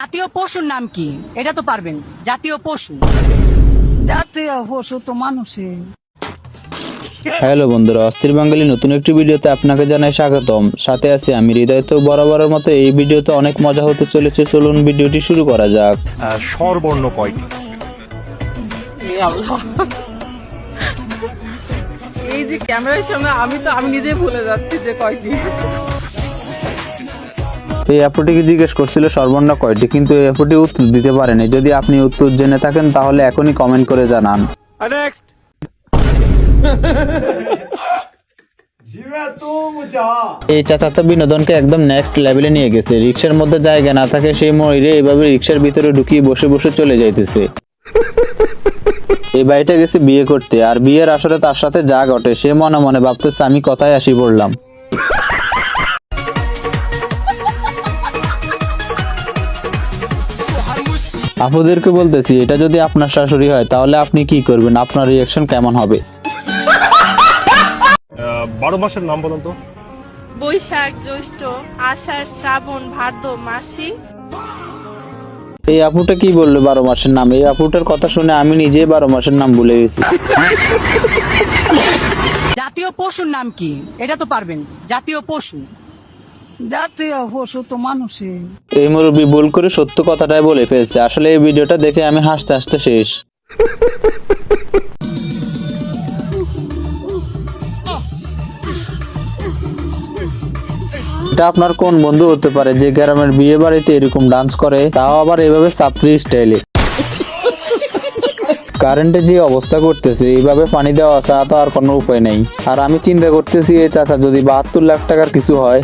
জাতীয় পশুর নাম কি? এটা তো পারবেন। জাতীয় পশু তো মানুষের। হ্যালো বন্ধুরা, অস্থির বাঙালি নতুন একটি ভিডিওতে আপনাকে জানাই স্বাগতম। সাথে আছি আমি হৃদয়। তো বরাবরের মতো এই ভিডিওতে অনেক মজা হতে চলেছে, চলুন ভিডিওটি শুরু করা যাক। স্বরবর্ণ কয়টি? এই যে ক্যামেরার সামনে আমি নিজেই ভুলে যাচ্ছি যে কয়টি। এই আপুটিকে জিজ্ঞেস করছিল স্বরবর্ণ কয়টি, কিন্তু এই আপুটি উত্তর দিতে পারেনি। যদি আপনি উত্তর জেনে থাকেন তাহলে এখনই কমেন্ট করে জানান। নেক্সট। এই চাচাতো বিনোদনকে একদম নেক্সট লেভেলে নিয়ে গেছে। রিক্সার মধ্যে জায়গা না থাকে সেই ময়ূরে এভাবে রিক্সার ভিতরে ঢুকিয়ে বসে বসে চলে যাইতেছে। এই বাড়িটা গেছে বিয়ে করতে, আর বিয়ের আসরে তার সাথে যা ঘটে সে মনে মনে ভাবতেছে আমি কথায় আসি পড়লাম। আপুদেরকে বলতেছি, এটা যদি আপনার শাশুড়ি হয় তাহলে আপনি কি করবেন? আপনার রিয়াকশন কেমন হবে? 12 মাসের নাম বলুন তো। বৈশাখ, জ্যৈষ্ঠ, আষাঢ়, শ্রাবণ, ভাদ্র, মাসি। এই আপুটা কি বললো 12 মাসের নাম? এই আপুটার কথা শুনে আমি নিজেই 12 মাসের নাম ভুলে গেছি। জাতীয় পশুর নাম কি? এটা তো পারবেন। জাতীয় পশু তো মানুষের। এই মুরব্বী ভুল করে সত্য কথাটাই বলে ফেলছে। আসলে এই ভিডিওটা দেখে আমি হাসতে হাসতে শেষ। এটা আপনার কোন বন্ধু হতে পারে যে গ্রামের বিয়ে বাড়িতে এরকম ডান্স করে, তাও আবার এভাবে সাপ্রি স্টাইলে? কারেন্টে যে অবস্থা করতেছে, এইভাবে পানি দেওয়া ছাড়া তো আর কোনো উপায় নেই। আর আমি চিন্তা করতেছি এই চাচা যদি 72 লাখ টাকার কিছু হয়।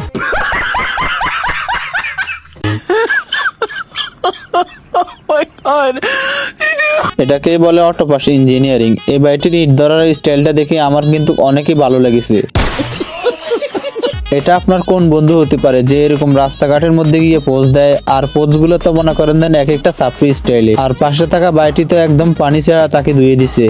এটাকেই বলে অটোপাস ইঞ্জিনিয়ারিং। এই বাড়িটির ইট ধরার স্টাইলটা দেখে আমার কিন্তু অনেকই ভালো লেগেছে। এটা আপনার কোন বন্ধু হতে পারে যে এরকম রাস্তাঘাটের মধ্যে গিয়ে পোজ দেয়? আর পোজ গুলো তো মনে করেন দেন এক একটা সাপ্রি স্টাইলে। আর পাশে থাকা বাড়িটি তো একদম পানি ছাড়া তাকে ধুয়ে দিছে।